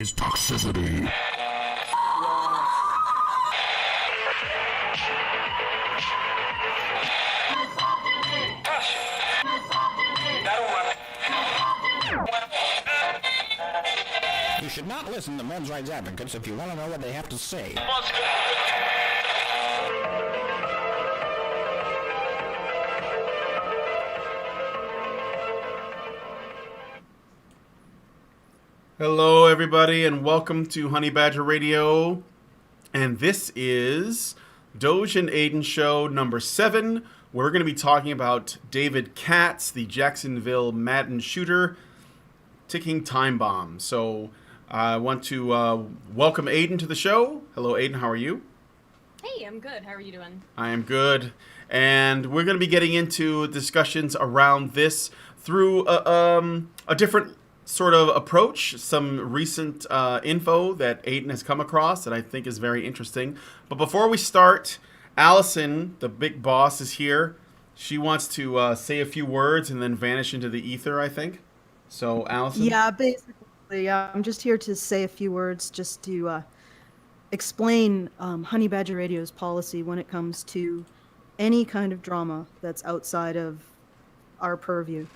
is toxicity. You should not listen to men's rights advocates if you want to know what they have to say. Hello, everybody, and welcome to Honey Badger Radio. And this is Doge and Aydin Show number 7. We're going to be talking about David Katz, the Jacksonville Madden shooter, ticking time bomb. So I want to welcome Aydin to the show. Hello, Aydin. How are you? Hey, I'm good. How are you doing? I am good. And we're going to be getting into discussions around this through a different sort of approach, some recent info that Aydin has come across that I think is very interesting. But before we start, Alison, the big boss, is here. She wants to say a few words and then vanish into the ether, I think. So, Alison? Yeah, basically, I'm just here to say a few words just to explain Honey Badger Radio's policy when it comes to any kind of drama that's outside of our purview.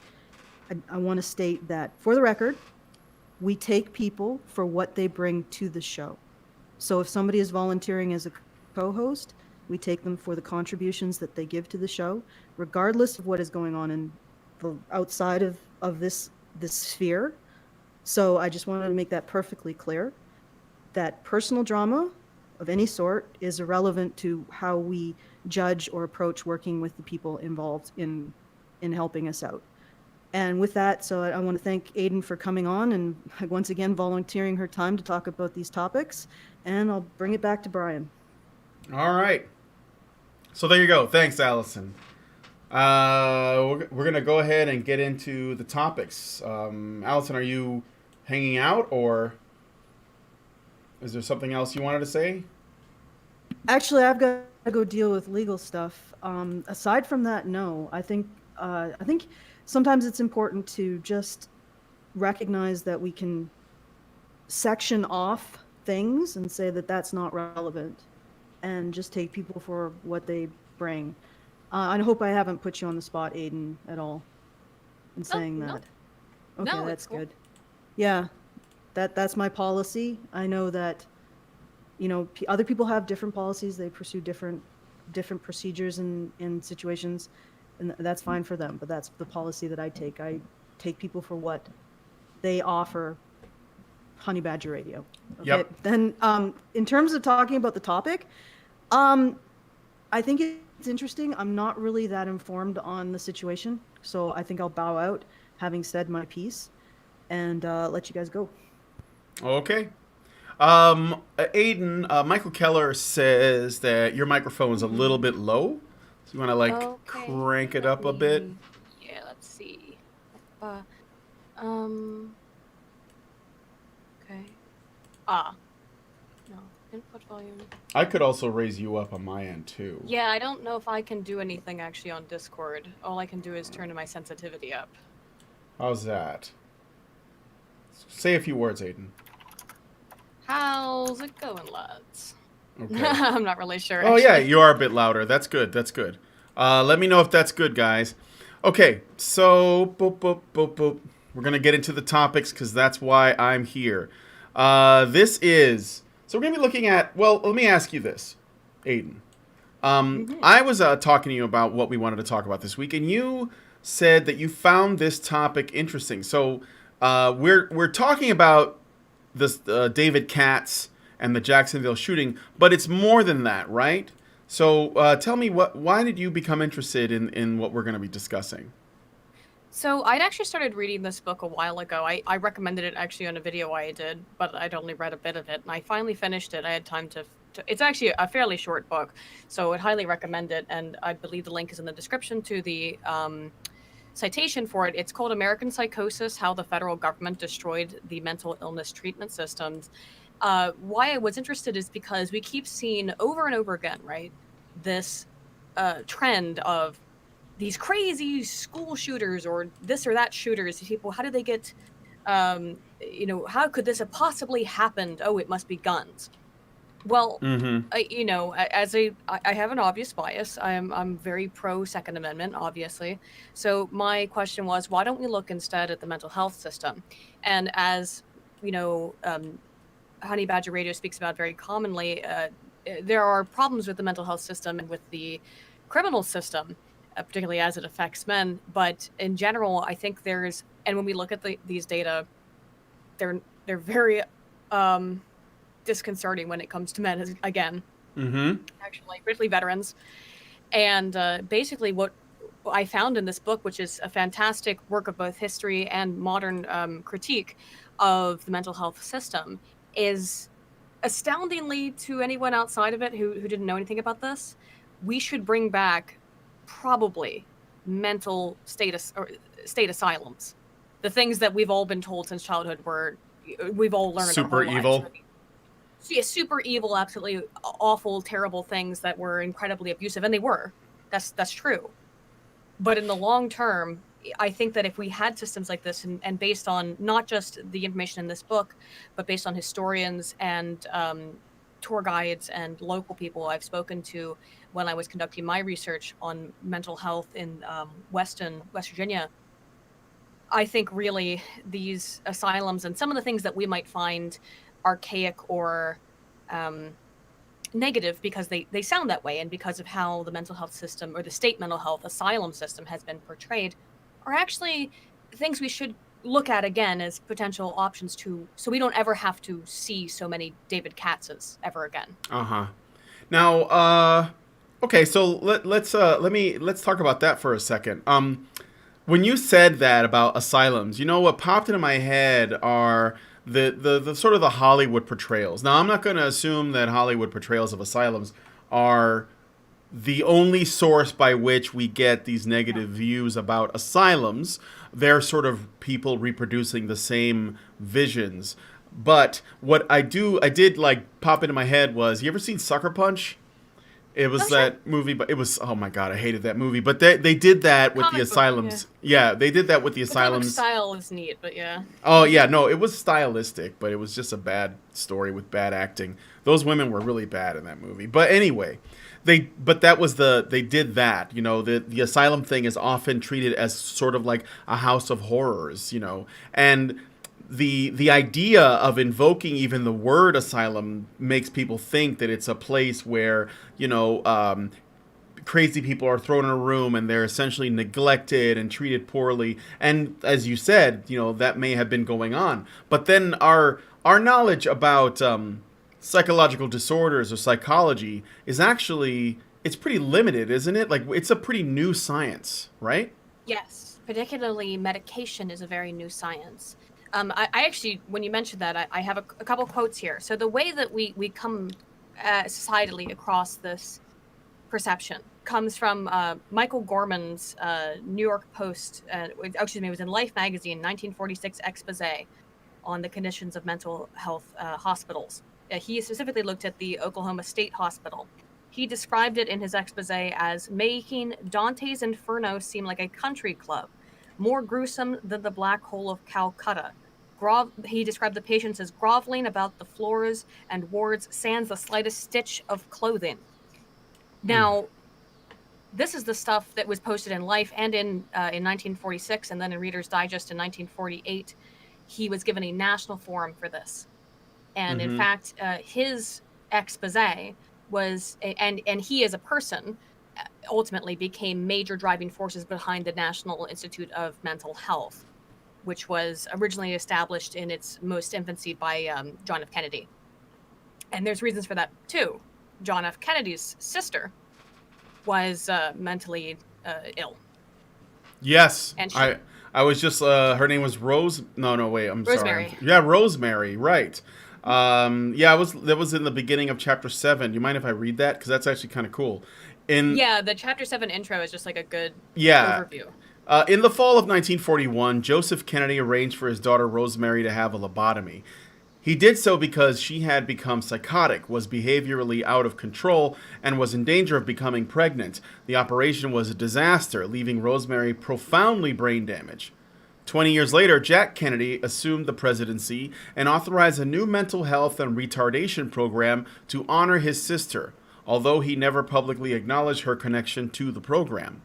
I want to state that, for the record, we take people for what they bring to the show. So if somebody is volunteering as a co-host, we take them for the contributions that they give to the show, regardless of what is going on in the outside of this sphere. So I just wanted to make that perfectly clear, that personal drama of any sort is irrelevant to how we judge or approach working with the people involved in helping us out. And with that, so I want to thank Aydin for coming on and once again volunteering her time to talk about these topics. And I'll bring it back to Brian. All right. So there you go. Thanks, Alison. We're going to go ahead and get into the topics. Alison, are you hanging out, or is there something else you wanted to say? Actually, I've got to go deal with legal stuff. Aside from that, no. I think sometimes it's important to just recognize that we can section off things and say that that's not relevant and just take people for what they bring. I hope I haven't put you on the spot, Aydin, at all in saying no. that. Okay, No, that's it's cool. good. Yeah, that's my policy. I know that, other people have different policies. They pursue different procedures in situations. And that's fine for them, but that's the policy that I take. I take people for what they offer Honey Badger Radio. Okay. Yep. Then in terms of talking about the topic, I think it's interesting. I'm not really that informed on the situation, so I think I'll bow out having said my piece and let you guys go. Okay. Aydin, Michael Keller says that your microphone is a little bit low. So you want to Okay, crank it up a bit? Yeah, let's see. Okay. No. Input volume. I could also raise you up on my end too. Yeah, I don't know if I can do anything actually on Discord. All I can do is turn my sensitivity up. How's that? Say a few words, Aydin. How's it going, lads? Okay. I'm not really sure. Oh yeah, actually. you are a bit louder. That's good. That's good. Let me know if that's good, guys. Okay, so boop, boop, boop, boop. We're gonna get into the topics because that's why I'm here. So we're gonna be looking at. Well, let me ask you this, Aydin. I was talking to you about what we wanted to talk about this week, and you said that you found this topic interesting. So we're talking about this David Katz and the Jacksonville shooting, but it's more than that, right? So tell me, why did you become interested in what we're going to be discussing? So I'd actually started reading this book a while ago. I recommended it actually on a video I did, but I'd only read a bit of it. And I finally finished it. I had time to it's actually a fairly short book, so I'd highly recommend it. And I believe the link is in the description to the citation for it. It's called American Psychosis, How the Federal Government Destroyed the Mental Illness Treatment Systems. Why I was interested is because we keep seeing over and over again, right, this trend of these crazy school shooters or this or that shooters. People, how do they get how could this have possibly happened? Oh, it must be guns. Well, I have an obvious bias. I'm very pro Second Amendment, obviously. So my question was, why don't we look instead at the mental health system? And as Honey Badger Radio speaks about very commonly, there are problems with the mental health system and with the criminal system, particularly as it affects men. But in general, I think and when we look at these data, they're very disconcerting when it comes to men, again, actually, particularly veterans. And basically what I found in this book, which is a fantastic work of both history and modern critique of the mental health system, is astoundingly, to anyone outside of it who didn't know anything about this, we should bring back probably mental state asylums. The things that we've all been told since childhood we've all learned super evil. Yeah, super evil, absolutely awful, terrible things that were incredibly abusive, and they were. That's true. But in the long term, I think that if we had systems like this, and based on not just the information in this book, but based on historians and tour guides and local people I've spoken to when I was conducting my research on mental health in West Virginia, I think really these asylums and some of the things that we might find archaic or negative because they sound that way, and because of how the mental health system or the state mental health asylum system has been portrayed, are actually things we should look at again as potential options so we don't ever have to see so many David Katz's ever again. Now, okay, so let's talk about that for a second. When you said that about asylums, what popped into my head are the sort of the Hollywood portrayals. Now, I'm not going to assume that Hollywood portrayals of asylums are the only source by which we get these negative views about asylums. They're sort of people reproducing the same visions. But what I did like pop into my head was, you ever seen Sucker Punch? It was that movie, but it was, oh my God, I hated that movie. But they did that with the asylums. Yeah, they did that with the asylums. The style is neat, but yeah. Oh, yeah, no, it was stylistic, but it was just a bad story with bad acting. Those women were really bad in that movie. But anyway, they did that. The asylum thing is often treated as sort of like a house of horrors, and the idea of invoking even the word asylum makes people think that it's a place where, crazy people are thrown in a room and they're essentially neglected and treated poorly. And as you said, that may have been going on. But then our knowledge about psychological disorders or psychology is actually, it's pretty limited, isn't it? Like, it's a pretty new science, right? Yes, particularly medication is a very new science. I actually, when you mentioned that, I have a couple quotes here. So the way that we come societally across this perception comes from Michael Gorman's New York Post, it was in Life magazine, 1946 expose on the conditions of mental health hospitals. He specifically looked at the Oklahoma State Hospital. He described it in his expose as making Dante's Inferno seem like a country club, more gruesome than the Black Hole of Calcutta. He described the patients as groveling about the floors and wards sans the slightest stitch of clothing. Now, this is the stuff that was posted in Life and in 1946, and then in Reader's Digest in 1948. He was given a national forum for this. And in fact, his expose was, and he as a person, ultimately became major driving forces behind the National Institute of Mental Health, which was originally established in its most infancy by John F. Kennedy. And there's reasons for that, too. John F. Kennedy's sister was mentally ill. Yes. And I was just, her name was Rosemary. Sorry. Yeah, Rosemary, right. That was in the beginning of chapter 7. Do you mind if I read that? Because that's actually kind of cool. The chapter 7 intro is just like a good overview. In the fall of 1941, Joseph Kennedy arranged for his daughter Rosemary to have a lobotomy. He did so because she had become psychotic, was behaviorally out of control, and was in danger of becoming pregnant. The operation was a disaster, leaving Rosemary profoundly brain damaged. 20 years later, Jack Kennedy assumed the presidency and authorized a new mental health and retardation program to honor his sister, although he never publicly acknowledged her connection to the program.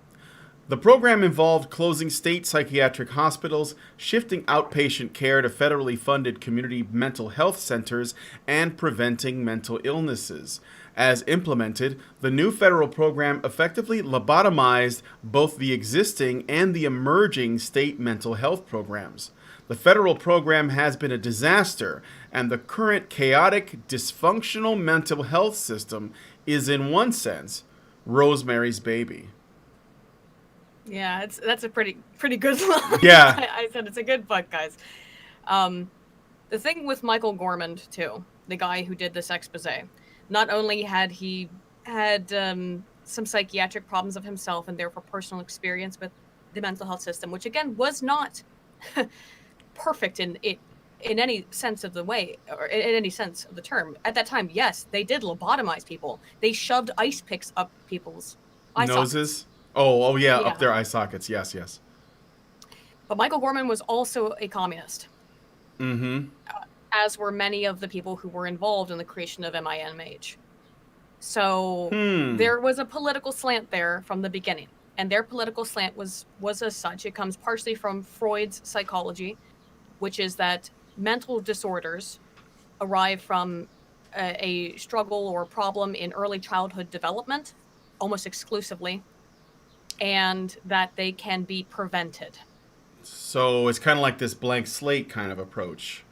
The program involved closing state psychiatric hospitals, shifting outpatient care to federally funded community mental health centers, and preventing mental illnesses. As implemented, the new federal program effectively lobotomized both the existing and the emerging state mental health programs. The federal program has been a disaster, and the current chaotic, dysfunctional mental health system is, in one sense, Rosemary's Baby. Yeah, that's a pretty good line. Yeah. I said it's a good book, guys. The thing with Michael Gormand, too, the guy who did this expose, not only had he had some psychiatric problems of himself and therefore personal experience with the mental health system, which again was not perfect in any sense of the way, or in any sense of the term. At that time, yes, they did lobotomize people. They shoved ice picks up people's eye noses. sockets. Oh, yeah, up their eye sockets. Yes. But Michael Gorman was also a communist. Mm-hmm. As were many of the people who were involved in the creation of MINMH. So there was a political slant there from the beginning. And their political slant was as such. It comes partially from Freud's psychology, which is that mental disorders arrive from a struggle or problem in early childhood development, almost exclusively, and that they can be prevented. So it's kind of like this blank slate kind of approach.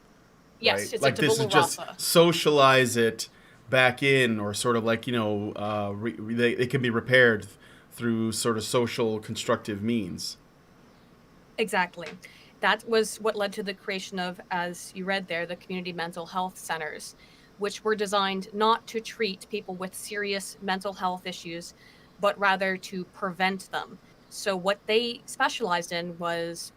Yes, right? it's like a this tabula is just rasa. Socialize it back in, or sort of like, they can be repaired through sort of social constructive means. Exactly. That was what led to the creation of, as you read there, the community mental health centers, which were designed not to treat people with serious mental health issues, but rather to prevent them. So what they specialized in was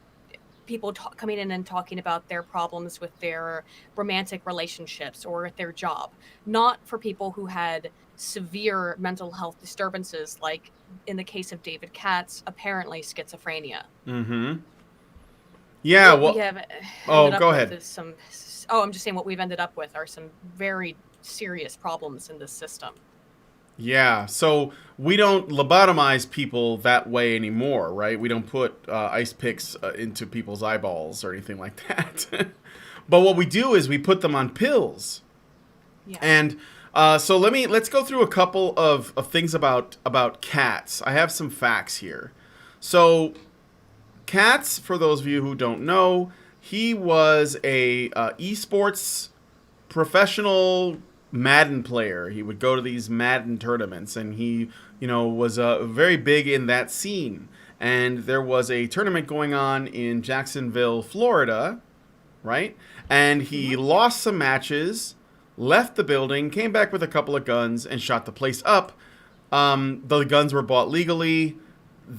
people coming in and talking about their problems with their romantic relationships or with their job, not for people who had severe mental health disturbances, like in the case of David Katz, apparently schizophrenia. Mm-hmm. Yeah, what we have go ahead. I'm just saying what we've ended up with are some very serious problems in this system. Yeah, so we don't lobotomize people that way anymore, right? We don't put ice picks into people's eyeballs or anything like that. But what we do is we put them on pills. Yeah. And so let's go through a couple of things about Katz. I have some facts here. So Katz, for those of you who don't know, he was a esports professional Madden player. He would go to these Madden tournaments, and he, was very big in that scene. And there was a tournament going on in Jacksonville, Florida, right? And he lost some matches, left the building, came back with a couple of guns, and shot the place up. The guns were bought legally.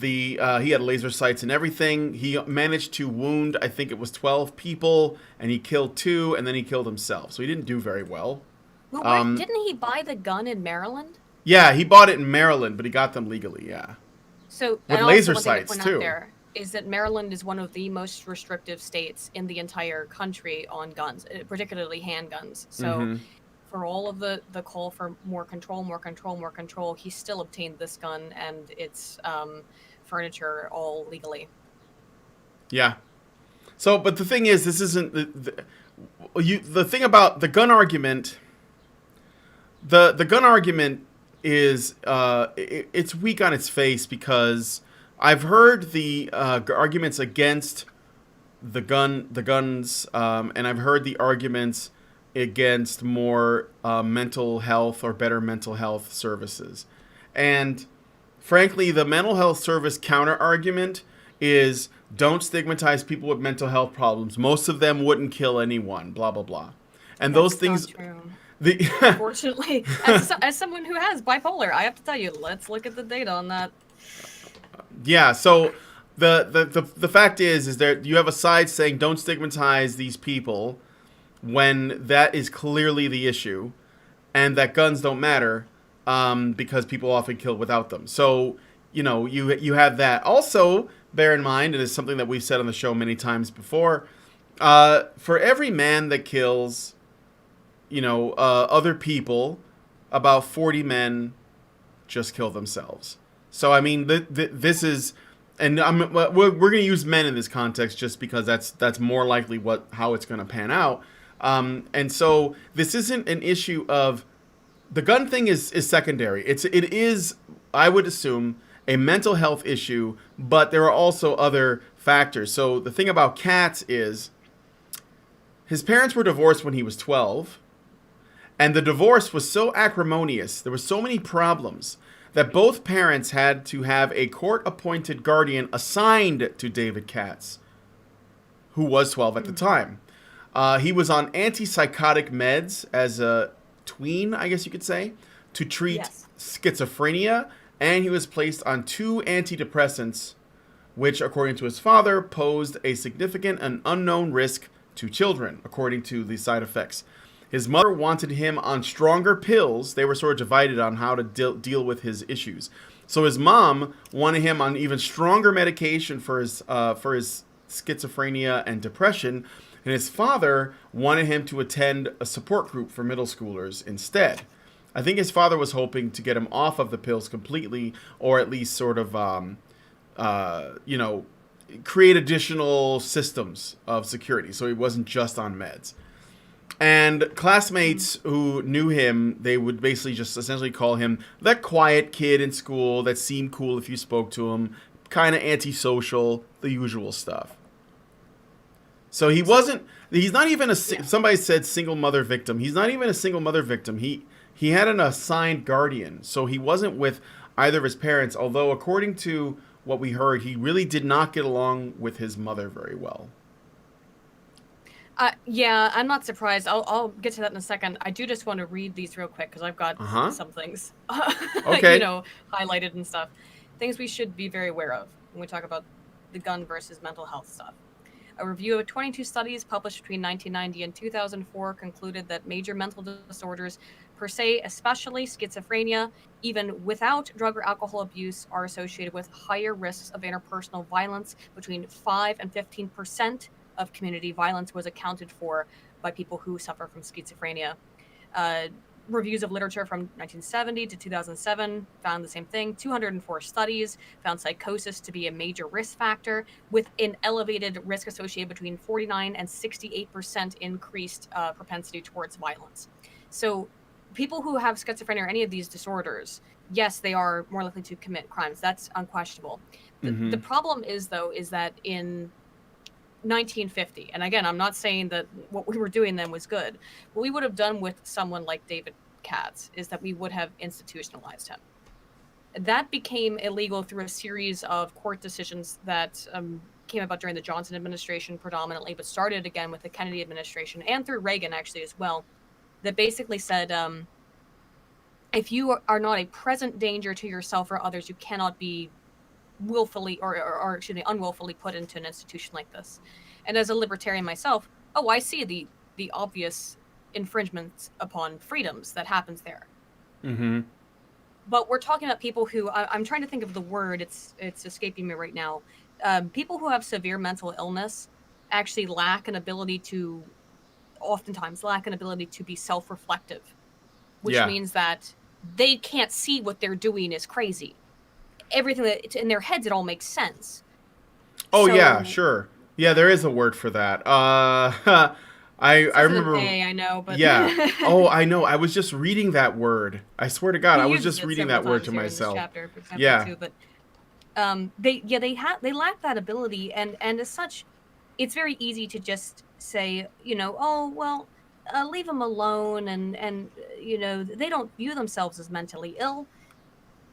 He had laser sights and everything. He managed to wound, I think it was 12 people, and he killed 2, and then he killed himself. So he didn't do very well. Well, didn't he buy the gun in Maryland? Yeah, he bought it in Maryland, but he got them legally, yeah. So with and laser also one thing to sights, point too. out there is that Maryland is one of the most restrictive states in the entire country on guns, particularly handguns. So for all of the call for more control, he still obtained this gun and its furniture all legally. Yeah. So, but the thing is, this isn't the thing about the gun argument. The gun argument is it's weak on its face, because I've heard the arguments against the guns, and I've heard the arguments against more mental health or better mental health services. And frankly, the mental health service counter argument is don't stigmatize people with mental health problems. Most of them wouldn't kill anyone, blah, blah, blah. And That's those things... not true. Unfortunately, as someone who has bipolar, I have to tell you, let's look at the data on that. Yeah, so the fact is that you have a side saying don't stigmatize these people when that is clearly the issue, and that guns don't matter because people often kill without them. So, you have that. Also, bear in mind, and it's something that we've said on the show many times before, for every man that kills, other people, about 40 men just kill themselves. So, I mean, this is, and we're going to use men in this context just because that's more likely how it's going to pan out. And so this isn't an issue of, the gun thing is secondary. It is, I would assume, a mental health issue, but there are also other factors. So the thing about Katz is, his parents were divorced when he was 12, and the divorce was so acrimonious, there were so many problems, that both parents had to have a court-appointed guardian assigned to David Katz, who was 12 at the time. He was on antipsychotic meds as a tween, I guess you could say, to treat schizophrenia, and he was placed on 2 antidepressants, which, according to his father, posed a significant and unknown risk to children, according to the side effects. His mother wanted him on stronger pills. They were sort of divided on how to deal with his issues. So his mom wanted him on even stronger medication for his schizophrenia and depression, and his father wanted him to attend a support group for middle schoolers instead. I think his father was hoping to get him off of the pills completely, or at least sort of, create additional systems of security, so he wasn't just on meds. And classmates who knew him, they would basically just essentially call him that quiet kid in school that seemed cool if you spoke to him, kind of antisocial, the usual stuff. So he's not even somebody said single mother victim. He's not even a single mother victim. He had an assigned guardian. So he wasn't with either of his parents, although according to what we heard, he really did not get along with his mother very well. Yeah, I'm not surprised. I'll get to that in a second. I do just want to read these real quick because I've got some things, okay, highlighted and stuff. Things we should be very aware of when we talk about the gun versus mental health stuff. A review of 22 studies published between 1990 and 2004 concluded that major mental disorders per se, especially schizophrenia, even without drug or alcohol abuse, are associated with higher risks of interpersonal violence. Between 5 and 15% of community violence was accounted for by people who suffer from schizophrenia. Reviews of literature from 1970 to 2007 found the same thing. 204 studies found psychosis to be a major risk factor, with an elevated risk associated between 49 and 68% increased propensity towards violence. So people who have schizophrenia or any of these disorders, yes, they are more likely to commit crimes. That's unquestionable. The problem is that in 1950, and again, I'm not saying that what we were doing then was good. What we would have done with someone like David Katz is that we would have institutionalized him. That became illegal through a series of court decisions that came about during the Johnson administration predominantly, but started again with the Kennedy administration and through Reagan actually as well, that basically said, if you are not a present danger to yourself or others, you cannot be willfully or unwillfully put into an institution like this. And as a libertarian myself, I see the obvious infringements upon freedoms that happens there. But we're talking about people who I'm trying to think of the word, it's escaping me right now. People who have severe mental illness actually oftentimes lack an ability to be self-reflective, which means that they can't see what they're doing is crazy. Everything that in their heads, it all makes sense. Yeah, sure. Yeah, there is a word for that. I remember. I know, but yeah. I know. I was just reading that word. I swear to God, I was just reading that word to myself. Chapter, for example, too, but they lack that ability, and as such, it's very easy to just say, leave them alone, and they don't view themselves as mentally ill.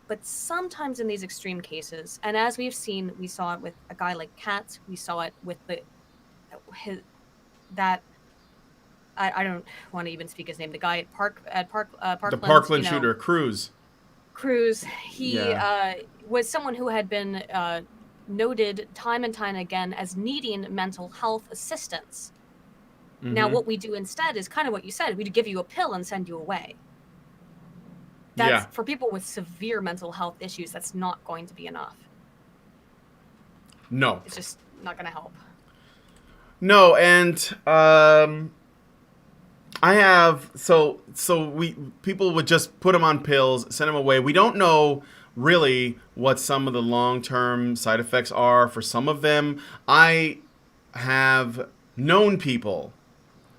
But sometimes in these extreme cases, and as we've seen, we saw it with a guy like Katz, we saw it with I don't want to even speak his name, the guy at Parkland. The Parkland shooter, Cruz. He was someone who had been noted time and time again as needing mental health assistance. Now, what we do instead is kind of what you said. We give you a pill and send you away. For people with severe mental health issues, that's not going to be enough. No. It's just not going to help. No, and I have people would just put them on pills, send them away. We don't know really what some of the long-term side effects are for some of them. I have known people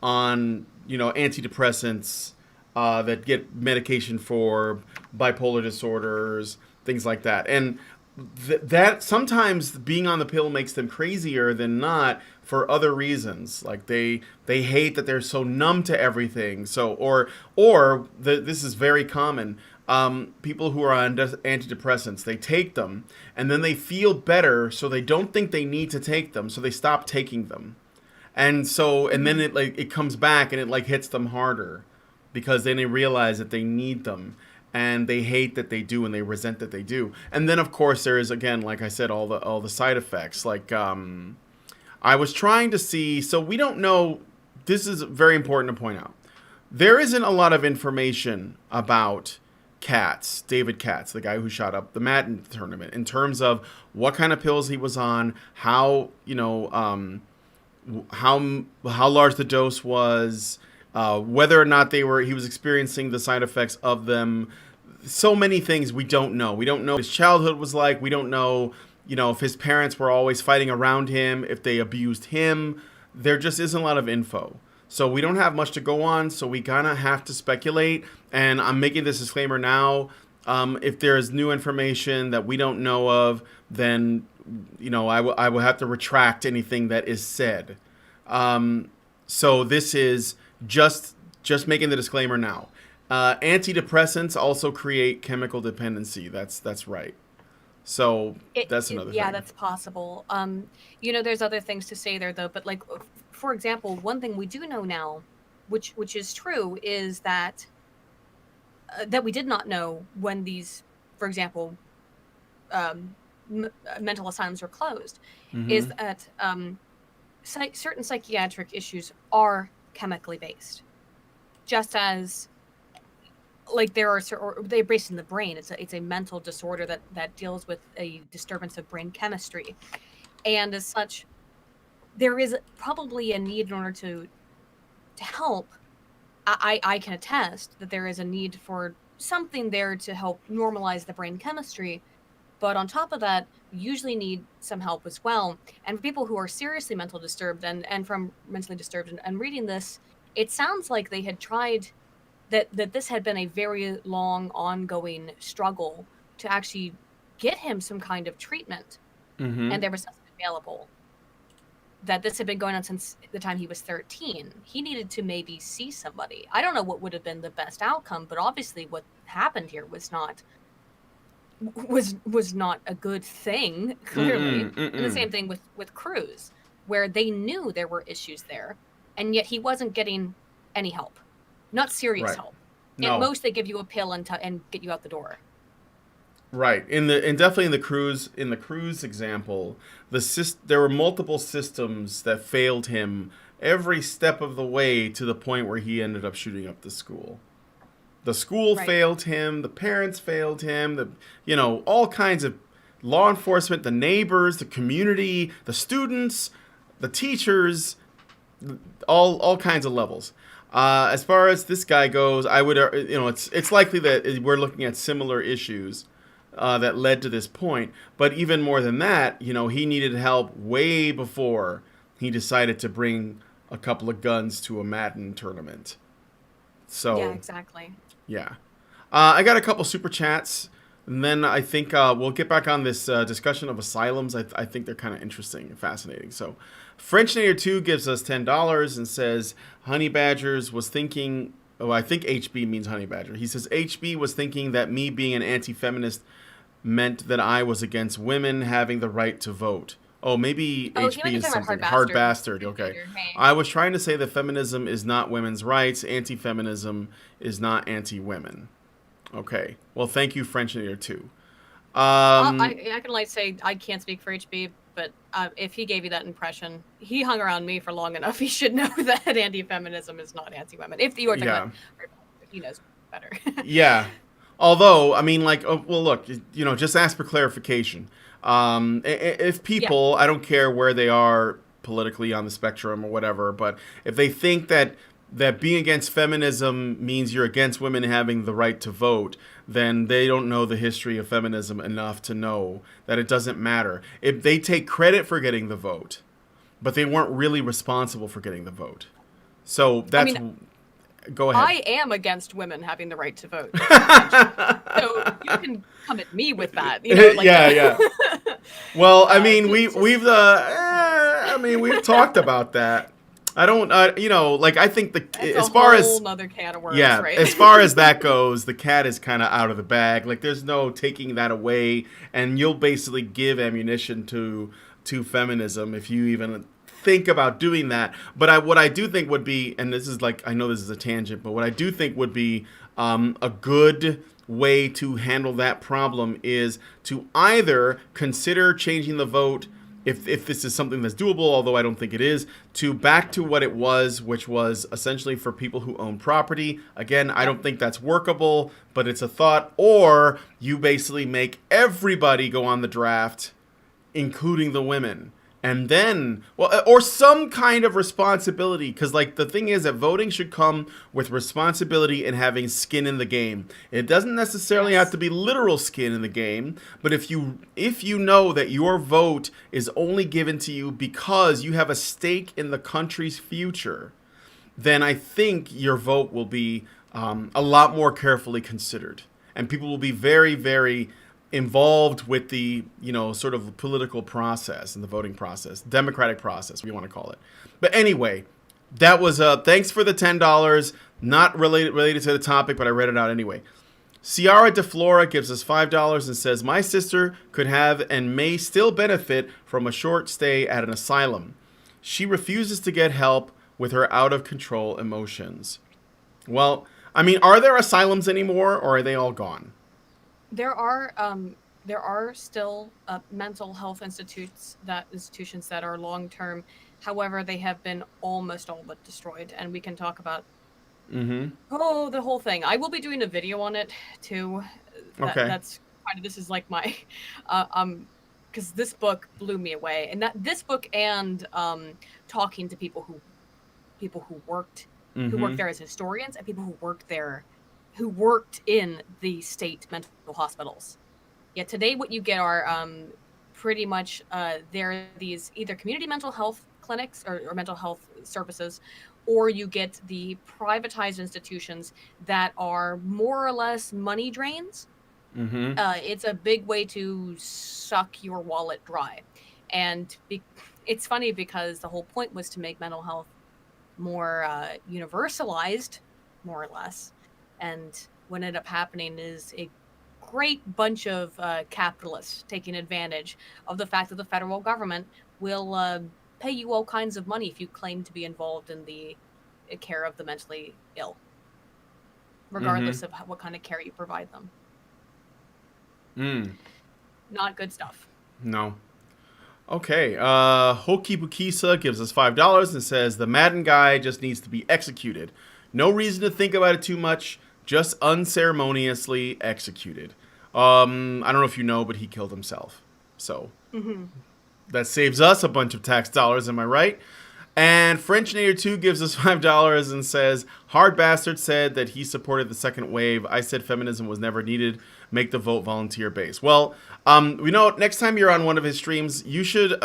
on, antidepressants that get medication for bipolar disorders, things like that. And that sometimes being on the pill makes them crazier than not for other reasons. Like they hate that they're so numb to everything. So this is very common. People who are on antidepressants, they take them and then they feel better, so they don't think they need to take them, so they stop taking them. And then it comes back and it hits them harder because then they realize that they need them. And they hate that they do, and they resent that they do. And then, of course, there is, again, like I said, all the side effects. Like, I was trying to see, so we don't know, this is very important to point out. There isn't a lot of information about Katz, David Katz, the guy who shot up the Madden tournament, in terms of what kind of pills he was on, how large the dose was, whether or not he was experiencing the side effects of them. So many things we don't know. We don't know what his childhood was like. We don't know, if his parents were always fighting around him, if they abused him. There just isn't a lot of info. So we don't have much to go on. So we kind of have to speculate. And I'm making this disclaimer now. If there is new information that we don't know of, then, I will have to retract anything that is said. So this is just making the disclaimer now. Antidepressants also create chemical dependency. That's right. So that's another thing. Yeah, that's possible. There's other things to say there though, but for example, one thing we do know now, which is true, is that we did not know when these, for example, mental asylums were closed, is that certain psychiatric issues are chemically based, just as they're based in the brain. It's a mental disorder that deals with a disturbance of brain chemistry, and as such, there is probably a need in order to help. I can attest that there is a need for something there to help normalize the brain chemistry, but on top of that, you usually need some help as well. And for people who are seriously mentally disturbed and from mentally disturbed and reading this, it sounds like they had tried that this had been a very long ongoing struggle to actually get him some kind of treatment. And there was nothing available. That this had been going on since the time he was 13. He needed to maybe see somebody. I don't know what would have been the best outcome, but obviously what happened here was not a good thing, clearly. And the same thing with Cruz, where they knew there were issues there, and yet he wasn't getting any help. Not serious help. No. At most, they give you a pill and get you out the door. Right. Definitely in the Cruz example, there were multiple systems that failed him every step of the way to the point where he ended up shooting up the school. The school failed him. The parents failed him. All kinds of law enforcement, the neighbors, the community, the students, the teachers, all kinds of levels. As far as this guy goes, I would, it's likely that we're looking at similar issues that led to this point. But even more than that, he needed help way before he decided to bring a couple of guns to a Madden tournament. So yeah, exactly. Yeah. I got a couple super chats, and then I think we'll get back on this discussion of asylums. I think they're kind of interesting and fascinating. So FrenchNader2 gives us $10 and says, Honey Badgers was thinking, I think HB means Honey Badger. He says, HB was thinking that me being an anti-feminist meant that I was against women having the right to vote. Oh, maybe HB is something. Hard bastard. Okay. I was trying to say that feminism is not women's rights. Anti-feminism is not anti-women. Okay. Well, thank you, FrenchNader2. I can say I can't speak for HB, but if he gave you that impression, he hung around me for long enough. He should know that anti-feminism is not anti-women. If you are talking about, he knows better. Yeah. Although, I mean, look, just ask for clarification. If people, I don't care where they are politically on the spectrum or whatever, but if they think that being against feminism means you're against women having the right to vote, then they don't know the history of feminism enough to know that it doesn't matter. If they take credit for getting the vote, but they weren't really responsible for getting the vote. So that's... Go ahead. I am against women having the right to vote. So you can come at me with that. Yeah. Well, I mean, we've talked about that. I don't, I think as far as another can of worms, right? As far as that goes, the cat is kind of out of the bag. Like, there's no taking that away, and you'll basically give ammunition to feminism if you even think about doing that. But what I do think would be, and this is I know this is a tangent, but what I do think would be a good way to handle that problem is to either consider changing the vote, if this is something that's doable, although I don't think it is, to back to what it was, which was essentially for people who own property. Again, I don't think that's workable, but it's a thought. Or you basically make everybody go on the draft, including the women. And then, or some kind of responsibility, because the thing is that voting should come with responsibility and having skin in the game. It doesn't necessarily have to be literal skin in the game, but if you know that your vote is only given to you because you have a stake in the country's future, then I think your vote will be a lot more carefully considered, and people will be very, very involved with the sort of political process and the voting process, democratic process, we want to call it. But anyway, that was thanks for the $10. Not related to the topic, but I read it out anyway. Ciara DeFlora gives us $5 and says, my sister could have and may still benefit from a short stay at an asylum. She refuses to get help with her out of control emotions. Well, I mean, are there asylums anymore, or are they all gone? There are still mental health institutions that are long term. However, they have been almost all but destroyed, and we can talk about the whole thing. I will be doing a video on it too. Okay. That's kind of, this is like my because this book blew me away, and this book and talking to people who worked there as historians and people who worked in the state mental hospitals. Yeah, today what you get are pretty much there are these either community mental health clinics or mental health services, or you get the privatized institutions that are more or less money drains. It's a big way to suck your wallet dry. And it's funny because the whole point was to make mental health more universalized, more or less. And what ended up happening is a great bunch of capitalists taking advantage of the fact that the federal government will pay you all kinds of money if you claim to be involved in the care of the mentally ill, regardless of what kind of care you provide them. Not good stuff. No. Okay. Hoki Bukisa gives us $5 and says, the Madden guy just needs to be executed. No reason to think about it too much. Just unceremoniously executed. I don't know if you know, but he killed himself. So that saves us a bunch of tax dollars. Am I right? And Frenchnator 2 gives us $5 and says, Hard Bastard said that he supported the second wave. I said feminism was never needed. Make the vote volunteer based. Well, we know next time you're on one of his streams, you should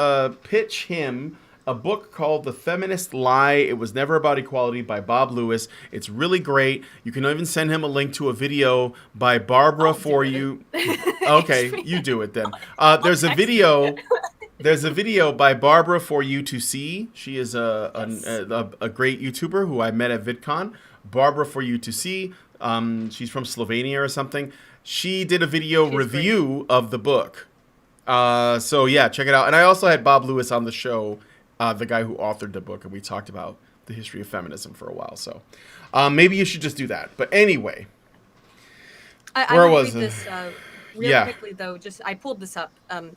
pitch him a book called The Feminist Lie. It Was Never About Equality by Bob Lewis. It's really great. You can even send him a link to a video by Barbara For You. Okay, you do it then. There's a video. There's a video by Barbara For You to See. She is a great YouTuber who I met at VidCon. Barbara For You to See. She's from Slovenia or something. She did a video review of the book. So yeah, check it out. And I also had Bob Lewis on the show, the guy who authored the book, and we talked about the history of feminism for a while. So maybe you should just do that. But anyway, where was this? Really quickly though, I pulled this up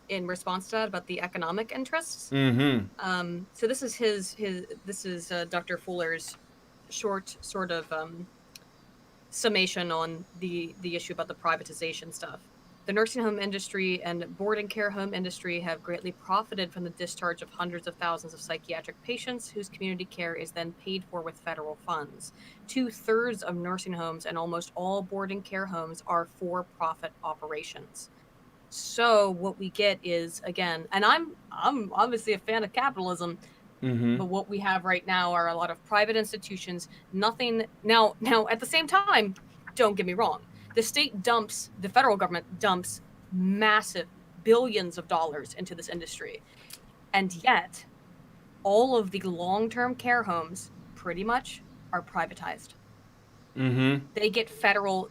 in response to that about the economic interests. So this is Dr. Fuller's short sort of summation on the issue about the privatization stuff. The nursing home industry and boarding care home industry have greatly profited from the discharge of hundreds of thousands of psychiatric patients whose community care is then paid for with federal funds. 2/3 of nursing homes and almost all boarding care homes are for-profit operations. So what we get is, again, and I'm obviously a fan of capitalism, but what we have right now are a lot of private institutions. Nothing now at the same time, don't get me wrong. The federal government dumps massive billions of dollars into this industry. And yet, all of the long-term care homes pretty much are privatized. They get federal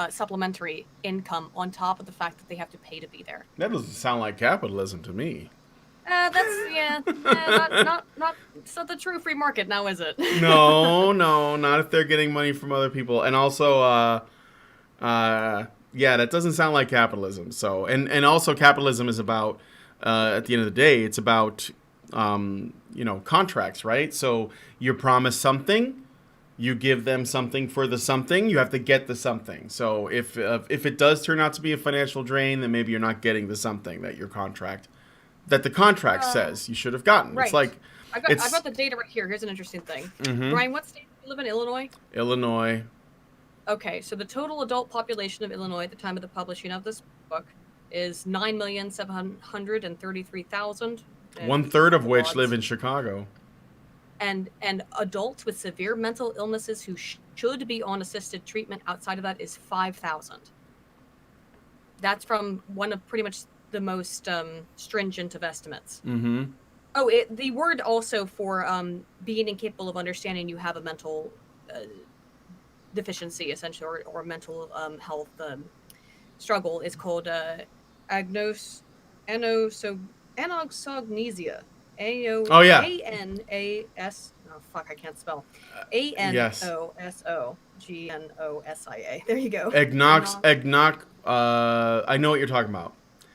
supplementary income on top of the fact that they have to pay to be there. That doesn't sound like capitalism to me. Not it's not the true free market now, is it? No, not if they're getting money from other people. And also, that doesn't sound like capitalism. So, and also capitalism is about, at the end of the day, it's about, contracts, right? So you're promised something, you give them something for the something, you have to get the something. So if it does turn out to be a financial drain, then maybe you're not getting the something that the contract says you should have gotten. Right. It's like, I've got the data right here. Here's an interesting thing. Brian, what state do you live in? Illinois? Illinois. Okay, so the total adult population of Illinois at the time of the publishing of this book is 9,733,000. 1/3 of which live in Chicago. And adults with severe mental illnesses who should be on assisted treatment outside of that is 5,000. That's from one of pretty much the most stringent of estimates. Oh, the word also for being incapable of understanding you have a mental deficiency, essentially, or mental health struggle is called anosognesia. Oh, yeah. A-N-A-S. Oh, fuck, I can't spell. A-N-O-S-O-G-N-O-S-I-A. There you go. Eggnog. I know what you're talking about.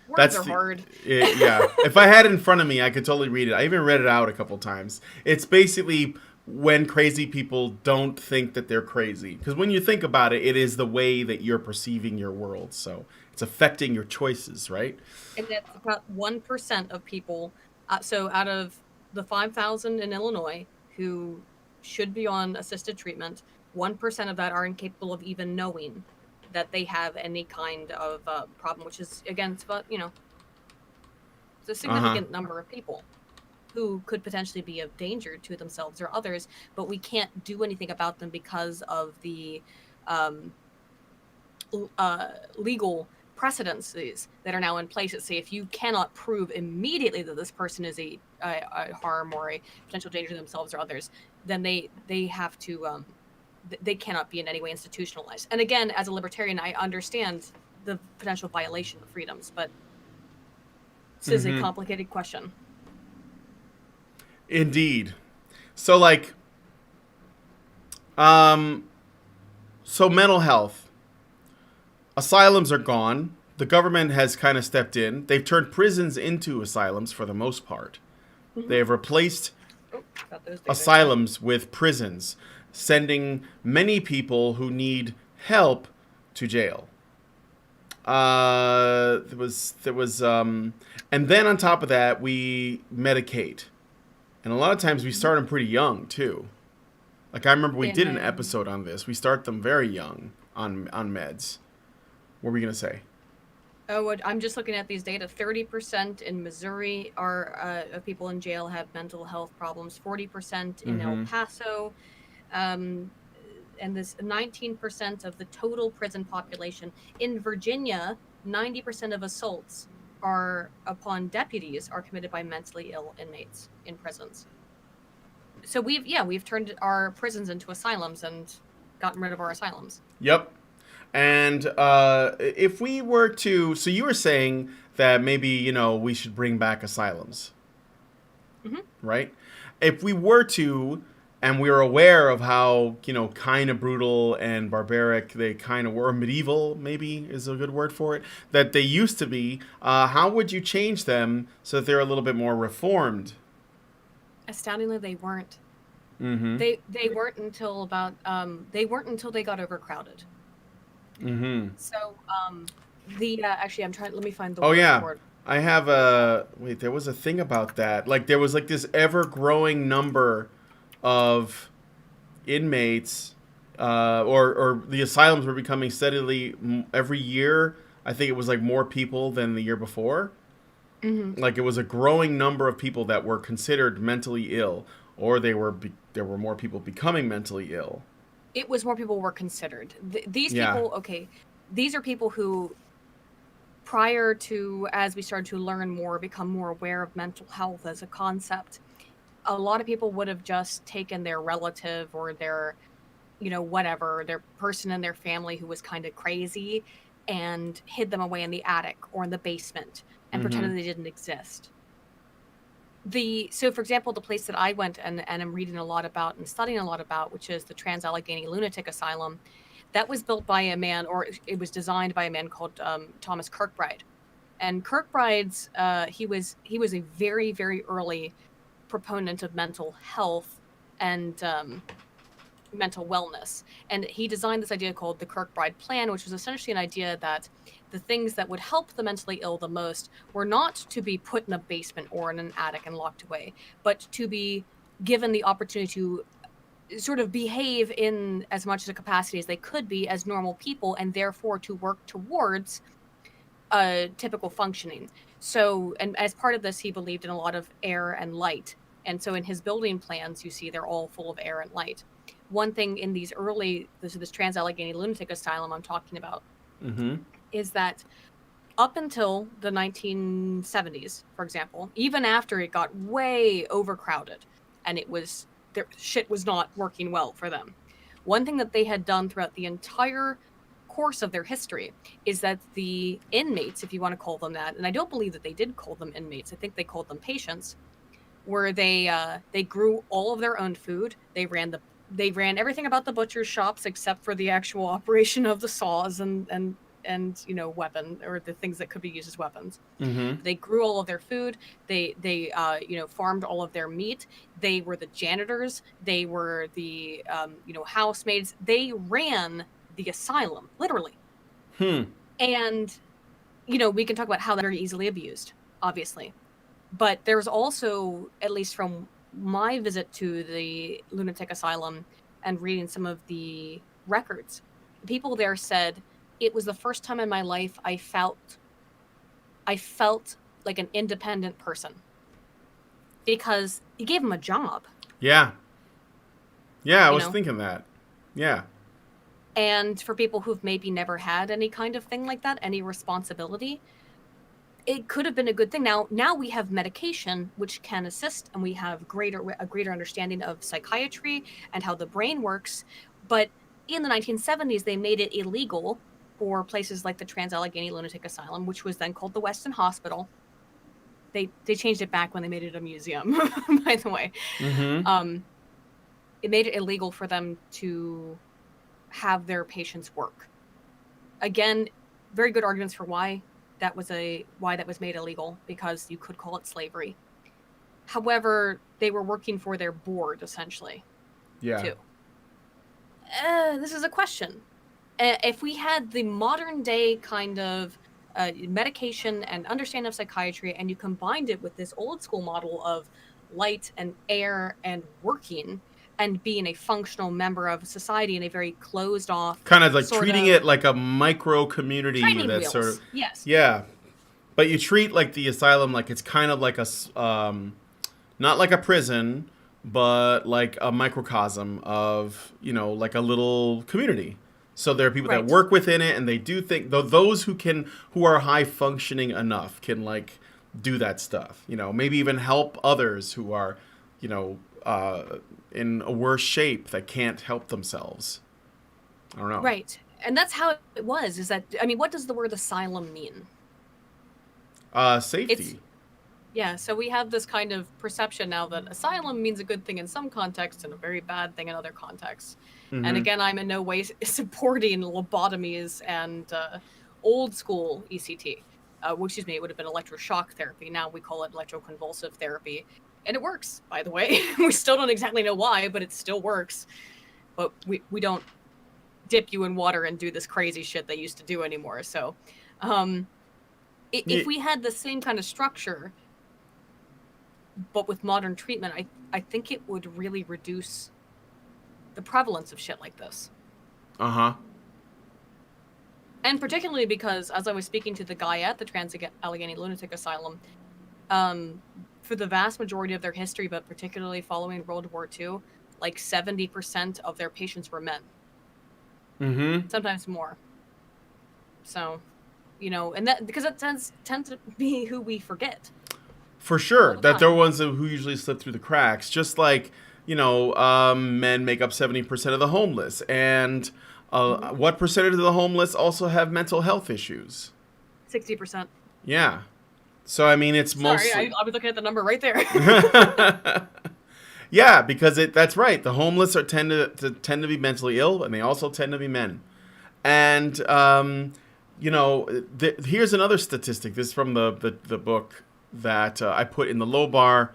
Words are hard. Yeah. If I had it in front of me, I could totally read it. I even read it out a couple times. It's basically when crazy people don't think that they're crazy. Because when you think about it, it is the way that you're perceiving your world. So it's affecting your choices, right? And that's about 1% of people. So out of the 5,000 in Illinois who should be on assisted treatment, 1% of that are incapable of even knowing that they have any kind of problem, which is, again, it's about, it's a significant number of people who could potentially be of danger to themselves or others, but we can't do anything about them because of the legal precedences that are now in place that say if you cannot prove immediately that this person is a harm or a potential danger to themselves or others, then they have to they cannot be in any way institutionalized. And again, as a libertarian, I understand the potential violation of freedoms, but this is a complicated question. Indeed. So so mental health. Asylums are gone. The government has kind of stepped in. They've turned prisons into asylums for the most part. They have replaced asylums with prisons, sending many people who need help to jail. And then on top of that, we medicate. And a lot of times we start them pretty young too. Like I remember we did an episode on this. We start them very young on meds. What were we going to say? Oh, I'm just looking at these data. 30% in Missouri of people in jail have mental health problems. 40% in El Paso. And this 19% of the total prison population. In Virginia, 90% of assaults upon deputies are committed by mentally ill inmates in prisons. So we've turned our prisons into asylums and gotten rid of our asylums. Yep. And if we were to, so you were saying that maybe, we should bring back asylums, right? If we were to, and we were aware of how, kind of brutal and barbaric they kind of were, medieval maybe is a good word for it, that they used to be, how would you change them so that they're a little bit more reformed? Astoundingly, they weren't. They weren't until they got overcrowded. So Actually, I'm trying. Let me find the Oh word yeah, for it. I have a wait. There was a thing about that. Like there was like this ever growing number of inmates, or the asylums were becoming steadily every year. I think it was like more people than the year before. Hmm. Like it was a growing number of people that were considered mentally ill, or there were more people becoming mentally ill. It was more people were considered. These Yeah. people, okay, these are people who, prior to, as we started to learn more, become more aware of mental health as a concept, a lot of people would have just taken their relative or their, whatever, their person in their family who was kind of crazy and hid them away in the attic or in the basement and Mm-hmm. pretended they didn't exist. So for example, the place that I went and I'm reading a lot about and studying a lot about, which is the Trans-Allegheny Lunatic Asylum, that was built by a man, or it was designed by a man called Thomas Kirkbride. And Kirkbride's he was a very, very early proponent of mental health and mental wellness. And he designed this idea called the Kirkbride Plan, which was essentially an idea that the things that would help the mentally ill the most were not to be put in a basement or in an attic and locked away, but to be given the opportunity to sort of behave in as much as a capacity as they could be as normal people, and therefore to work towards typical functioning. So, and as part of this, he believed in a lot of air and light. And so in his building plans, you see they're all full of air and light. One thing in this Trans-Allegheny Lunatic Asylum I'm talking about Mm-hmm. is that up until the 1970s, for example, even after it got way overcrowded and their shit was not working well for them, one thing that they had done throughout the entire course of their history is that the inmates, if you want to call them that, and I don't believe that they did call them inmates, I think they called them patients, where they grew all of their own food. They ran everything about the butcher's shops except for the actual operation of the saws and weapon, or the things that could be used as weapons. Mm-hmm. They grew all of their food. They farmed all of their meat. They were the janitors. They were the housemaids. They ran the asylum, literally. And we can talk about how they're easily abused, obviously. But there's also, at least from my visit to the lunatic asylum and reading some of the records, people there said it was the first time in my life I felt like an independent person, because he gave them a job. Yeah. I was thinking that. Yeah. And for people who've maybe never had any kind of thing like that, any responsibility, it could have been a good thing. Now we have medication which can assist, and we have a greater understanding of psychiatry and how the brain works. But in the 1970s, they made it illegal for places like the Trans-Allegheny Lunatic Asylum, which was then called the Weston Hospital. They changed it back when they made it a museum, by the way. Mm-hmm. It made it illegal for them to have their patients work. Again, very good arguments for why that was made illegal, because you could call it slavery. However, they were working for their board, essentially. Yeah. Too. This is a question. If we had the modern day kind of medication and understanding of psychiatry, and you combined it with this old school model of light and air and working and being a functional member of society in a very closed off, kind of like treating it like a micro community, training that wheels. sort of, yes, yeah. But you treat like the asylum like it's kind of like a not like a prison, but like a microcosm of like a little community. So there are people that work within it, and they do think those who are high functioning enough can like do that stuff. Maybe even help others who are in a worse shape that can't help themselves. I don't know. Right. And that's how it was, is that, what does the word asylum mean? Safety. Yeah, so we have this kind of perception now that asylum means a good thing in some contexts and a very bad thing in other contexts. Mm-hmm. And again, I'm in no way supporting lobotomies and old school ECT. It would have been electroshock therapy. Now we call it electroconvulsive therapy. And it works, by the way. We still don't exactly know why, but it still works. But we don't dip you in water and do this crazy shit they used to do anymore. So If we had the same kind of structure, but with modern treatment, I think it would really reduce the prevalence of shit like this. Uh-huh. And particularly because, as I was speaking to the guy at the Trans-Allegheny Lunatic Asylum, for the vast majority of their history, but particularly following World War II, like 70% of their patients were men. Mm-hmm. Sometimes more. So, you know, and that because it tends to be who we forget. For sure, that they're ones who usually slip through the cracks. Just like, you know, men make up 70% of the homeless. And what percentage of the homeless also have mental health issues? 60%. Yeah. So, I mean, it's mostly... Sorry, I was looking at the number right there. Yeah, because that's right. The homeless tend to be mentally ill, and they also tend to be men. And, you know, here's another statistic. This is from the book that I put in the low bar.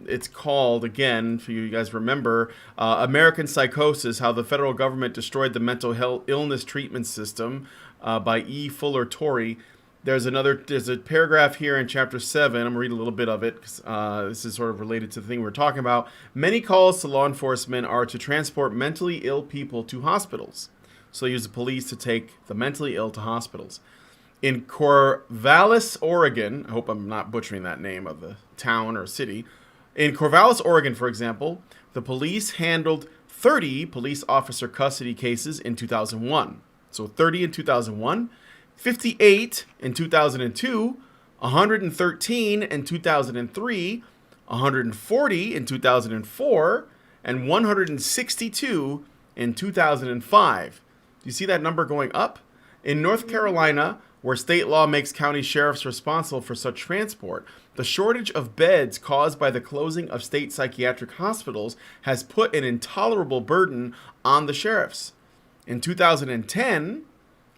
It's called, again, for you guys remember, American Psychosis, How the Federal Government Destroyed the Mental Health Illness Treatment System by E. Fuller Torrey. There's a paragraph here in chapter 7. I'm going to read a little bit of it because this is sort of related to the thing we're talking about. Many calls to law enforcement are to transport mentally ill people to hospitals. So they use the police to take the mentally ill to hospitals. In Corvallis, Oregon, I hope I'm not butchering that name of the town or city. In Corvallis, Oregon, for example, the police handled 30 police officer custody cases in 2001. So 30 in 2001, 58 in 2002, 113 in 2003, 140 in 2004, and 162 in 2005. Do you see that number going up? In North Carolina, where state law makes county sheriffs responsible for such transport, the shortage of beds caused by the closing of state psychiatric hospitals has put an intolerable burden on the sheriffs. In 2010,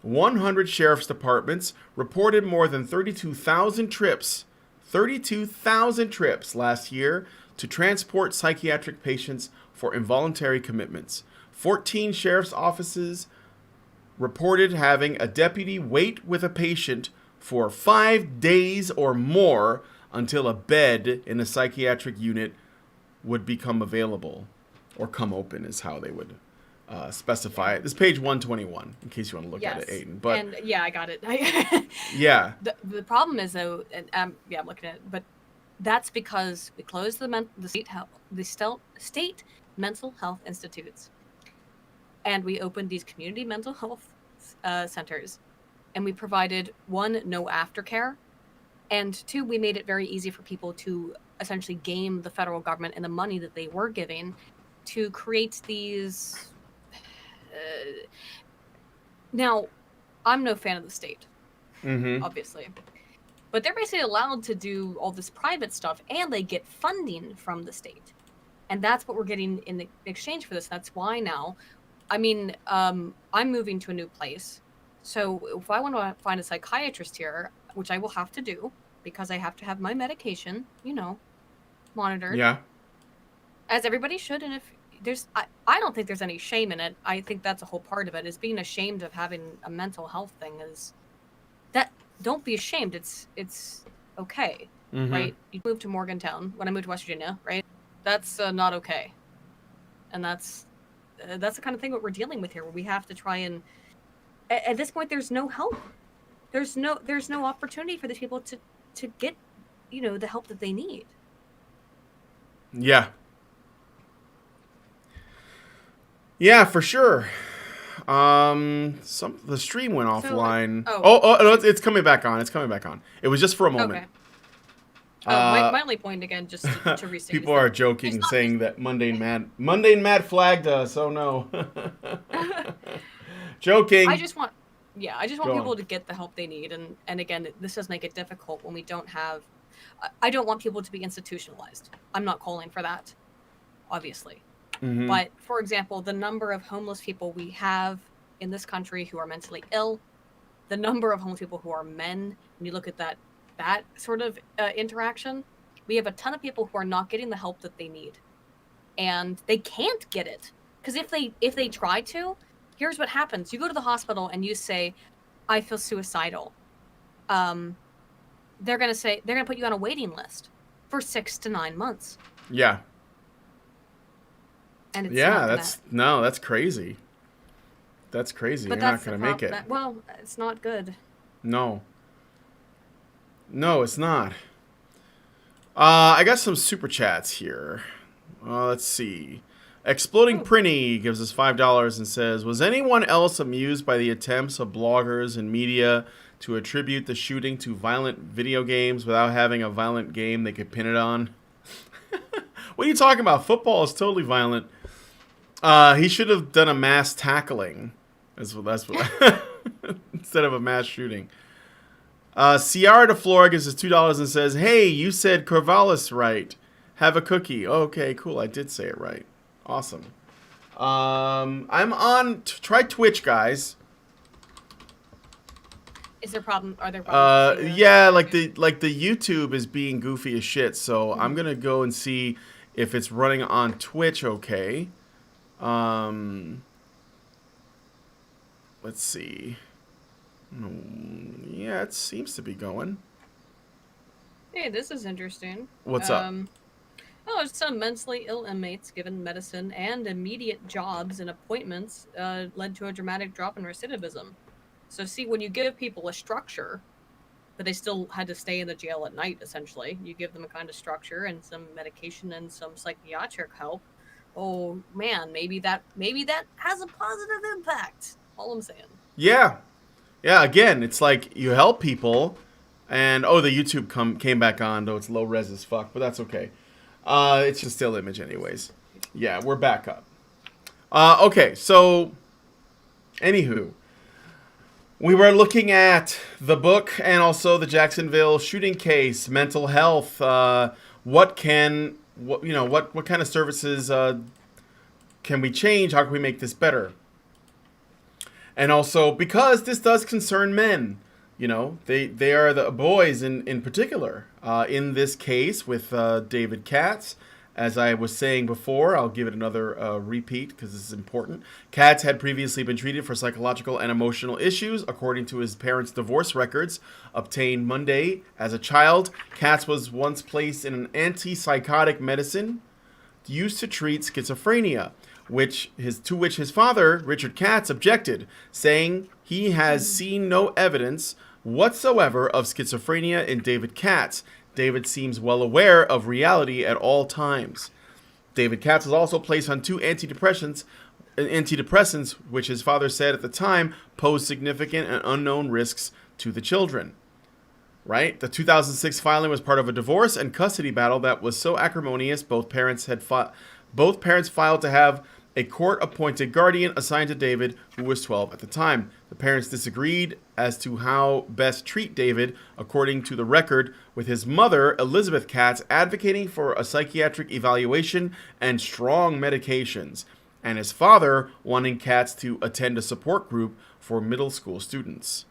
100 sheriff's departments reported more than 32,000 trips last year to transport psychiatric patients for involuntary commitments. 14 sheriff's offices reported having a deputy wait with a patient for 5 days or more until a bed in a psychiatric unit would become available, or come open is how they would specify it. This is page 121, in case you want to look at it, Aydin. But and yeah, I got it. yeah. The problem is though, and yeah, I'm looking at it, but that's because we closed the state mental health institutes, and we opened these community mental health centers, and we provided 1, no aftercare, and 2, we made it very easy for people to essentially game the federal government and the money that they were giving to create these. Now, I'm no fan of the state, obviously, but they're basically allowed to do all this private stuff, and they get funding from the state, and that's what we're getting in exchange for this. That's why now, I mean, I'm moving to a new place, so if I want to find a psychiatrist here, which I will have to do because I have to have my medication, you know, monitored. Yeah. As everybody should, and if I don't think there's any shame in it. I think that's a whole part of it, is being ashamed of having a mental health thing. Is that, don't be ashamed. It's okay, right? You moved to Morgantown when I moved to West Virginia, right? That's not okay, and that's the kind of thing that we're dealing with here, where we have to try and at this point there's no help. There's no opportunity for these people to get, you know, the help that they need. Yeah. Yeah, for sure. The stream went offline. No, it's coming back on. It was just for a moment. Okay. My only point again, just to restate. People are joking, saying that Mundane Mad flagged us. Oh no. Joking. I just want people to get the help they need, and again, this does make it difficult when we don't have. I don't want people to be institutionalized. I'm not calling for that, obviously. But, for example, the number of homeless people we have in this country who are mentally ill, the number of homeless people who are men, when you look at that sort of interaction, we have a ton of people who are not getting the help that they need. And they can't get it. Because if they try to, here's what happens. You go to the hospital and you say, I feel suicidal, they're gonna put you on a waiting list for 6 to 9 months. Yeah. And it's that's crazy. That's crazy. But You're that's not gonna make it. Well, it's not good. No, it's not. I got some super chats here. Let's see. Exploding Prinny gives us $5 and says, was anyone else amused by the attempts of bloggers and media to attribute the shooting to violent video games without having a violent game they could pin it on? What are you talking about? Football is totally violent. He should have done a mass tackling. That's what instead of a mass shooting. Ciara DeFlora gives us $2 and says, hey, you said Corvallis right. Have a cookie. Okay, cool. I did say it right. Awesome. I'm on. Try Twitch, guys. Is there problem? Are there problems? Yeah, like the YouTube is being goofy as shit. So I'm gonna go and see if it's running on Twitch. Okay. Let's see. Yeah, it seems to be going. Hey, this is interesting. What's up? Some mentally ill inmates given medicine and immediate jobs and appointments led to a dramatic drop in recidivism. So see, when you give people a structure, but they still had to stay in the jail at night, essentially, you give them a kind of structure and some medication and some psychiatric help. Oh man, maybe that has a positive impact. All I'm saying. Yeah. Again, it's like you help people, and the YouTube came back on, though it's low res as fuck, but that's okay. It's just still image anyways. Yeah, we're back up. Okay, so anywho, we were looking at the book and also the Jacksonville shooting case, mental health. What kind of services can we change? How can we make this better? And also, because this does concern men, they are the boys in particular. In this case with David Katz, as I was saying before, I'll give it another repeat because this is important. Katz had previously been treated for psychological and emotional issues, according to his parents' divorce records obtained Monday. As a child, Katz was once placed in an antipsychotic medicine used to treat schizophrenia, to which his father, Richard Katz, objected, saying he has seen no evidence whatsoever of schizophrenia in David Katz. David seems well aware of reality at all times. David Katz was also placed on 2 antidepressants, which his father said at the time posed significant and unknown risks to the children. Right? The 2006 filing was part of a divorce and custody battle that was so acrimonious both parents filed to have a court-appointed guardian assigned to David, who was 12 at the time. The parents disagreed as to how best treat David, according to the record, with his mother, Elizabeth Katz, advocating for a psychiatric evaluation and strong medications, and his father wanting Katz to attend a support group for middle school students.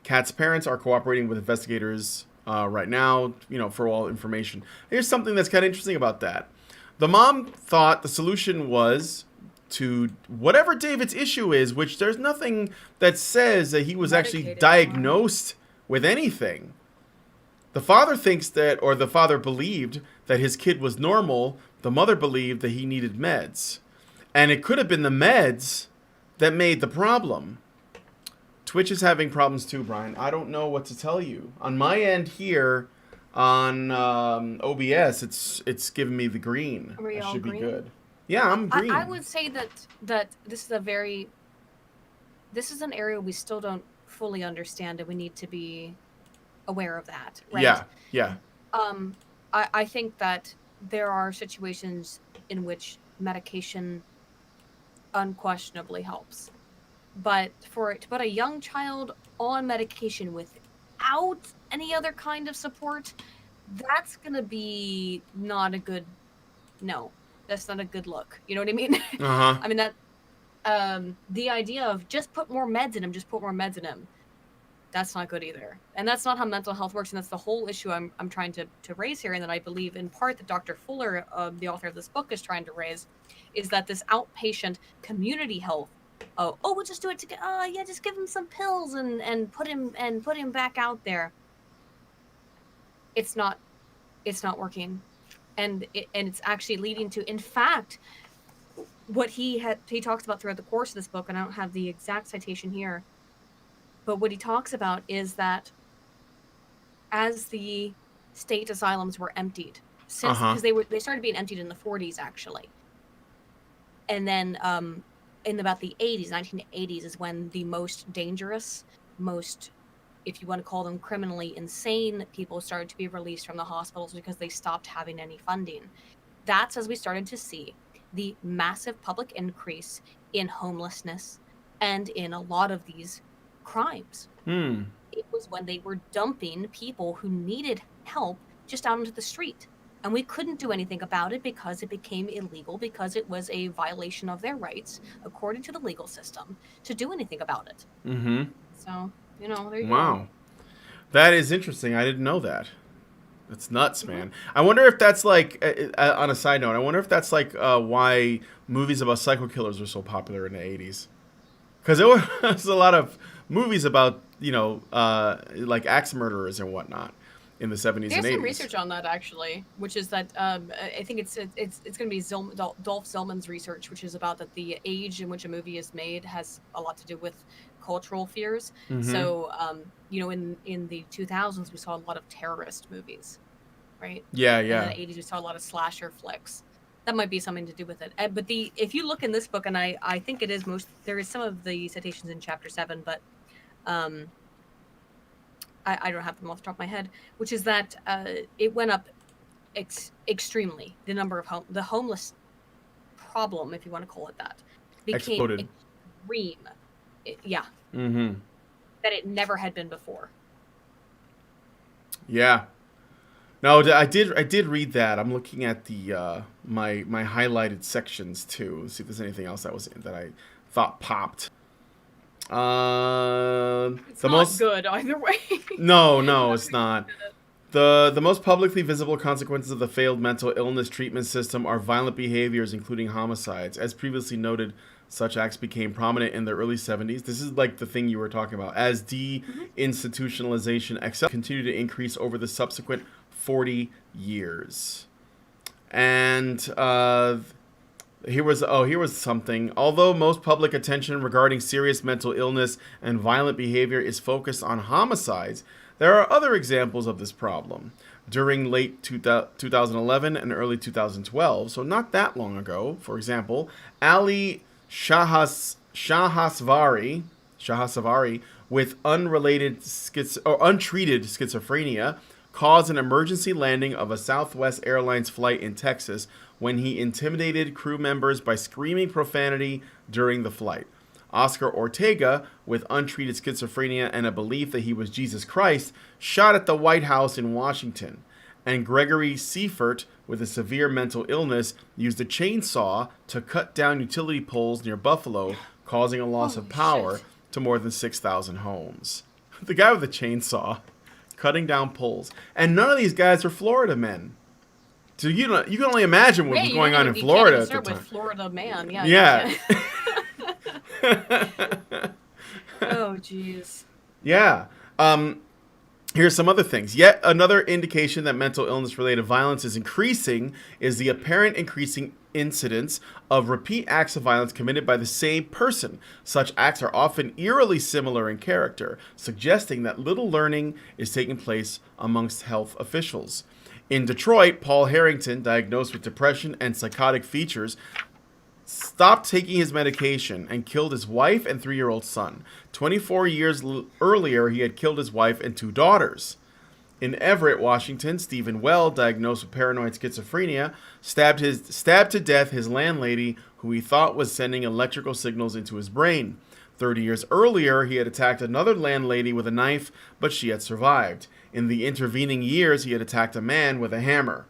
Katz's parents are cooperating with investigators right now, for all information. Here's something that's kind of interesting about that. The mom thought the solution was to whatever David's issue is, which there's nothing that says that he was actually diagnosed with anything. The father the father believed that his kid was normal. The mother believed that he needed meds. And it could have been the meds that made the problem. Twitch is having problems too, Brian. I don't know what to tell you. On my end here, on OBS, it's giving me the green. Are we I all should green? be good. Yeah, I'm green. I would say that this is an area we still don't fully understand, and we need to be aware of that. Right? Yeah. I think that there are situations in which medication unquestionably helps, but to put a young child on medication without any other kind of support, that's gonna be not a good. No, that's not a good look. You know what I mean? Uh-huh. I mean that. The idea of just put more meds in him. That's not good either. And that's not how mental health works. And that's the whole issue I'm trying to raise here. And that I believe in part that Dr. Fuller, the author of this book, is trying to raise, is that this outpatient community health we'll just do it together. Oh yeah, just give him some pills and put him back out there. It's not working, and it's actually leading to, in fact, what he talks about throughout the course of this book, and I don't have the exact citation here, but what he talks about is that as the state asylums were emptied, since because they started being emptied in the 40s actually, and then in about the 80s, 1980s is when the most dangerous, most, if you want to call them criminally insane people started to be released from the hospitals because they stopped having any funding. That's as we started to see the massive public increase in homelessness and in a lot of these crimes. It was when they were dumping people who needed help just out into the street. And we couldn't do anything about it because it became illegal, because it was a violation of their rights, according to the legal system, to do anything about it. Mm-hmm. So, there you go. Wow. That is interesting. I didn't know that. That's nuts, man. I wonder if that's like, on a side note, I wonder if that's like why movies about psycho killers were so popular in the 80s. Because there was a lot of movies about, like axe murderers and whatnot in the 70s and 80s. There's some research on that, actually, which is that I think it's going to be Dolph Zillman's research, which is about that the age in which a movie is made has a lot to do with cultural fears. Mm-hmm. So, in the 2000s, we saw a lot of terrorist movies, right? Yeah. In the 80s, we saw a lot of slasher flicks. That might be something to do with it. But if you look in this book, and I think it is there is some of the citations in chapter 7, but I don't have them off the top of my head, which is that it went up extremely. The number of the homeless problem, if you want to call it that, became exploded. Extreme. Yeah. Mm-hmm. That it never had been before. Yeah. No, I did read that. I'm looking at the my highlighted sections too. Let's see if there's anything else that I thought popped. It's not good either way. No, it's not. The most publicly visible consequences of the failed mental illness treatment system are violent behaviors, including homicides. As previously noted, such acts became prominent in the early 70s. This is like the thing you were talking about. As deinstitutionalization continued to increase over the subsequent 40 years. And here was something. Although most public attention regarding serious mental illness and violent behavior is focused on homicides, there are other examples of this problem. During late 2011 and early 2012, so not that long ago, for example, Ali Shahasvari with untreated schizophrenia caused an emergency landing of a Southwest Airlines flight in Texas when he intimidated crew members by screaming profanity during the flight. Oscar Ortega, with untreated schizophrenia and a belief that he was Jesus Christ, shot at the White House in Washington. And Gregory Seifert, with a severe mental illness, used a chainsaw to cut down utility poles near Buffalo, causing a loss of power to more than 6,000 homes. The guy with the chainsaw, cutting down poles. And none of these guys are Florida men. So you can only imagine what was going on in Florida at the time. With Florida man, yeah. Oh, jeez. Yeah. Here's some other things. Yet another indication that mental illness-related violence is increasing is the apparent increasing incidence of repeat acts of violence committed by the same person. Such acts are often eerily similar in character, suggesting that little learning is taking place amongst health officials. In Detroit, Paul Harrington, diagnosed with depression and psychotic features, stopped taking his medication and killed his wife and 3-year-old son. 24 years earlier, he had killed his wife and 2 daughters. In Everett, Washington, Stephen Well, diagnosed with paranoid schizophrenia, stabbed to death his landlady, who he thought was sending electrical signals into his brain. 30 years earlier, he had attacked another landlady with a knife, but she had survived. In the intervening years, he had attacked a man with a hammer.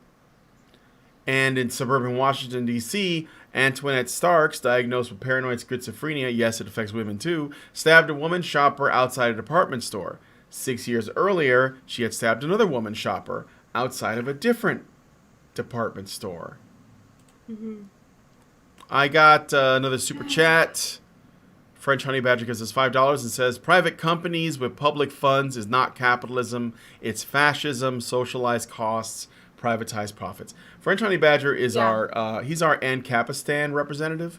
And in suburban Washington, D.C., Antoinette Starks, diagnosed with paranoid schizophrenia, yes, it affects women too, stabbed a woman shopper outside a department store. 6 years earlier, she had stabbed another woman shopper outside of a different department store. Mm-hmm. I got another super chat. French Honey Badger gives us $5 and says, private companies with public funds is not capitalism. It's fascism, socialized costs, privatized profits. French Honey Badger is he's our Ancapistan representative.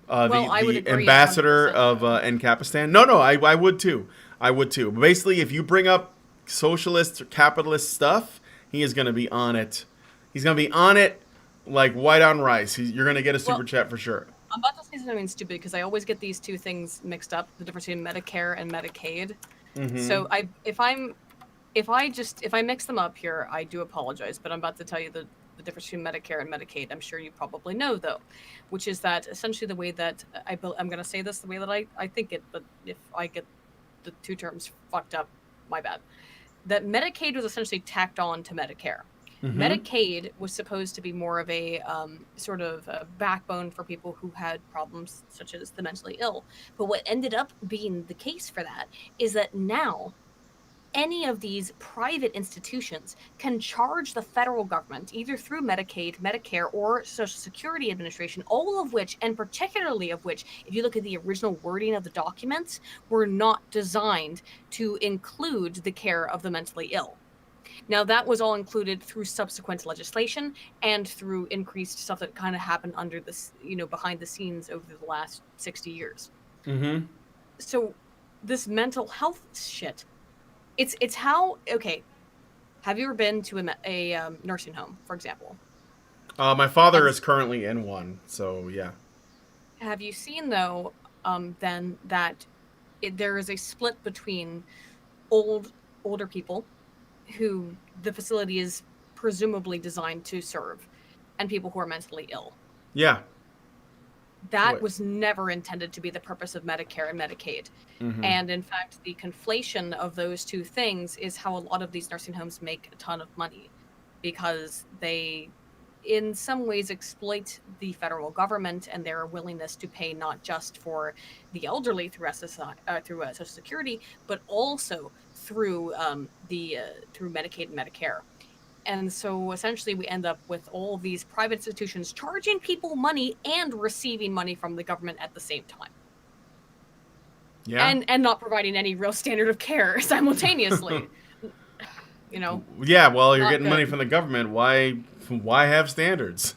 I would the agree ambassador 100%. of Ancapistan. No, I would too. I would too. Basically, if you bring up socialist or capitalist stuff, he is going to be on it. He's going to be on it like white on rice. You're going to get a super chat for sure. I'm about to say something stupid because I always get these two things mixed up, the difference between Medicare and Medicaid. Mm-hmm. So if I mix them up here, I do apologize, but I'm about to tell you the difference between Medicare and Medicaid. I'm sure you probably know, though, which is that essentially the way that I'm going to say this the way that I think it, but if I get the two terms fucked up, my bad. That Medicaid was essentially tacked on to Medicare. Mm-hmm. Medicaid was supposed to be more of a sort of a backbone for people who had problems such as the mentally ill. But what ended up being the case for that is that now any of these private institutions can charge the federal government either through Medicaid, Medicare, or Social Security Administration, all of which, and particularly of which, if you look at the original wording of the documents, were not designed to include the care of the mentally ill. Now, that was all included through subsequent legislation and through increased stuff that kind of happened under this, behind the scenes over the last 60 years. Mm-hmm. So this mental health shit, it's how, okay, have you ever been to a nursing home, for example? My father is currently in one, so yeah. Have you seen, though, then that there is a split between older people who the facility is presumably designed to serve and people who are mentally ill? Yeah. That was never intended to be the purpose of Medicare and Medicaid. Mm-hmm. And in fact, the conflation of those two things is how a lot of these nursing homes make a ton of money, because they, in some ways, exploit the federal government and their willingness to pay not just for the elderly through Social Security, but also through through Medicaid and Medicare. And so essentially we end up with all of these private institutions charging people money and receiving money from the government at the same time. Yeah. And not providing any real standard of care simultaneously. Yeah, well, you're getting money from the government. Why have standards?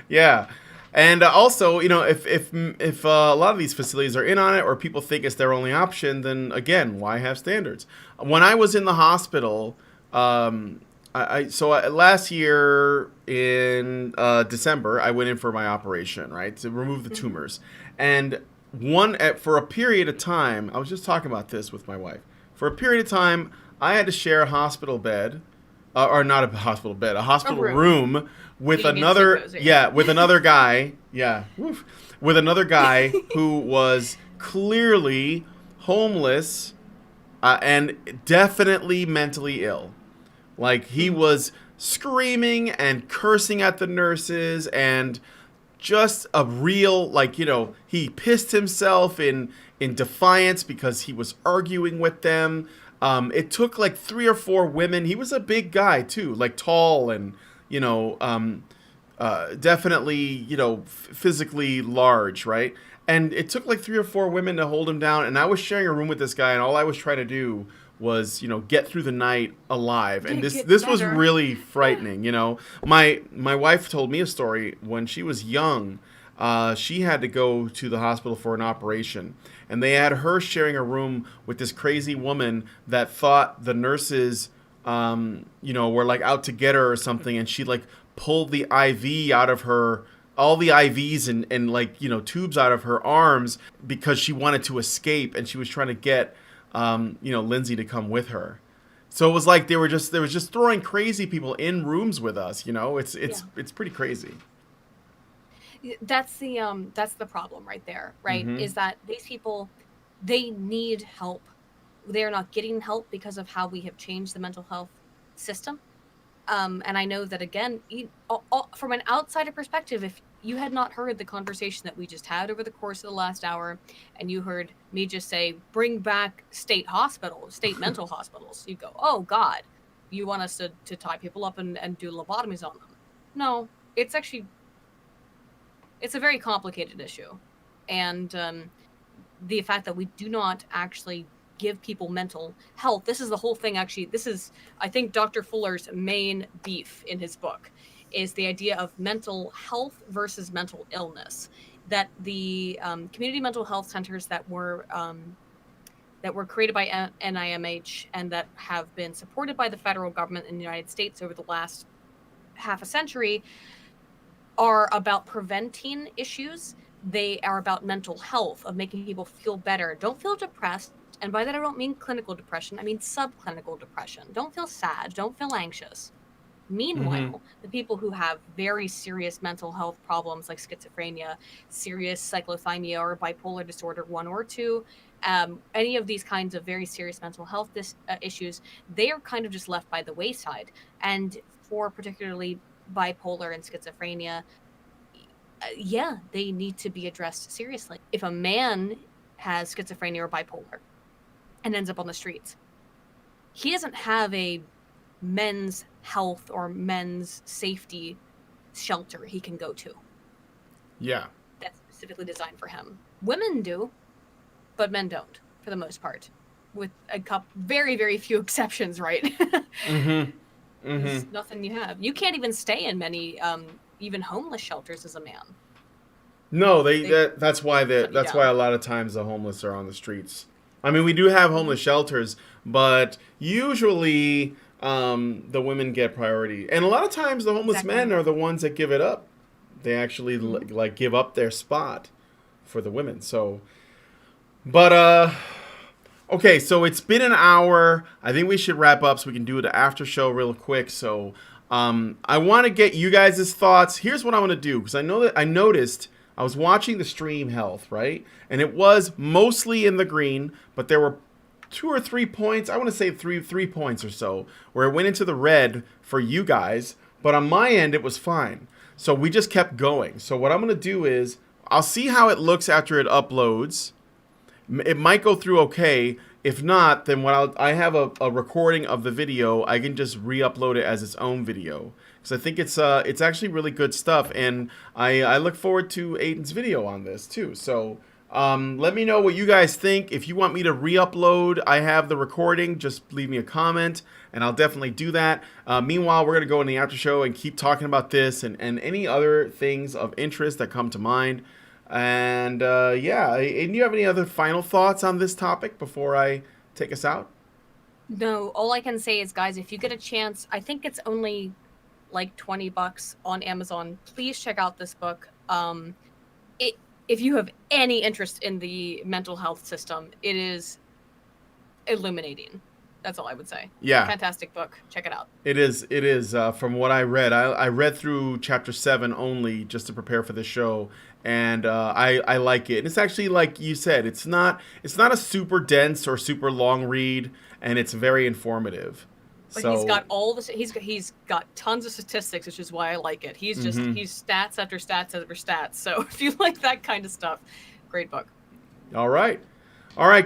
Yeah. And also, if a lot of these facilities are in on it, or people think it's their only option, then again, why have standards? When I was in the hospital, last year in December, I went in for my operation, right, to remove the tumors. And for a period of time, I was just talking about this with my wife. For a period of time, I had to share a hospital bed, or not a hospital bed, a hospital room with another guy. Yeah, with another guy who was clearly homeless and definitely mentally ill. Like, he was screaming and cursing at the nurses, and just a real, he pissed himself in defiance because he was arguing with them. It took 3 or 4 women. He was a big guy too, tall and, definitely, physically large, right? And it took 3 or 4 women to hold him down. And I was sharing a room with this guy, and all I was trying to do was, get through the night alive. And this was really frightening. My wife told me a story when she was young. She had to go to the hospital for an operation, and they had her sharing a room with this crazy woman that thought the nurses, were out to get her or something. And she pulled the IV out of her, all the IVs and tubes out of her arms, because she wanted to escape, and she was trying to get, Lindsay to come with her. So it was they were just throwing crazy people in rooms with us. It's pretty crazy. That's the problem right there, right? Mm-hmm. Is that these people, they need help. They are not getting help because of how we have changed the mental health system. And I know that, again, from an outsider perspective, if you had not heard the conversation that we just had over the course of the last hour, and you heard me just say, bring back state mental hospitals, you go, oh God, you want us to tie people up and do lobotomies on them? No, it's a very complicated issue. And the fact that we do not actually give people mental health. This is the whole thing, actually. This is, I think, Dr. Fuller's main beef in his book, is the idea of mental health versus mental illness. That the community mental health centers that were created by NIMH and that have been supported by the federal government in the United States over the last half a century are about preventing issues. They are about mental health, of making people feel better. Don't feel depressed. And by that, I don't mean clinical depression. I mean subclinical depression. Don't feel sad. Don't feel anxious. Meanwhile, the people who have very serious mental health problems like schizophrenia, serious cyclothymia or bipolar disorder 1 or 2, any of these kinds of very serious mental health issues, they are kind of just left by the wayside. And for particularly bipolar and schizophrenia, yeah, they need to be addressed seriously. If a man has schizophrenia or bipolar and ends up on the streets, he doesn't have a men's health or men's safety shelter he can go to. Yeah. That's specifically designed for him. Women do, but men don't, for the most part, with a couple, very, very few exceptions, right? There's nothing you have. You can't even stay in many, even homeless shelters as a man. No, that's why a lot of times the homeless are on the streets. I mean, we do have homeless shelters, but usually the women get priority, and a lot of times the homeless men are the ones that give it up. They actually like give up their spot for the women. So, but okay, so it's been an hour. I think we should wrap up so we can do the after show real quick. So, I want to get you guys' thoughts. Here's what I want to do, because I know that I noticed I was watching the stream health, right? And it was mostly in the green, but there were 2 or 3 points. I want to say three points or so where it went into the red for you guys, but on my end it was fine. So we just kept going. So what I'm going to do is I'll see how it looks after it uploads. It might go through okay. If not, then I have a recording of the video. I can just re-upload it as its own video, because I think it's actually really good stuff, and I look forward to Aydin's video on this too. So let me know what you guys think. If you want me to re-upload, I have the recording. Just leave me a comment, and I'll definitely do that. Meanwhile, we're going to go in the after show and keep talking about this and any other things of interest that come to mind. And yeah, and do you have any other final thoughts on this topic before I take us out? No, all I can say is, guys, if you get a chance, I think it's only like $20 on Amazon. Please check out this book. If you have any interest in the mental health system, it is illuminating. That's all I would say. Yeah. Fantastic book. Check it out. It is. From what I read, I read through chapter 7 only just to prepare for the show, and I like it. And it's actually, like you said, it's not a super dense or super long read, and it's very informative. But he's got he's got tons of statistics, which is why I like it. He's just he's stats after stats after stats. So if you like that kind of stuff, great book. All right,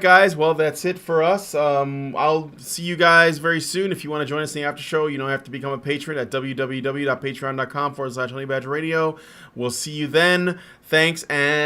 guys. Well, that's it for us. I'll see you guys very soon. If you want to join us in the after show, you don't have to become a patron at www.patreon.com/honeybadgerradio. We'll see you then. Thanks, and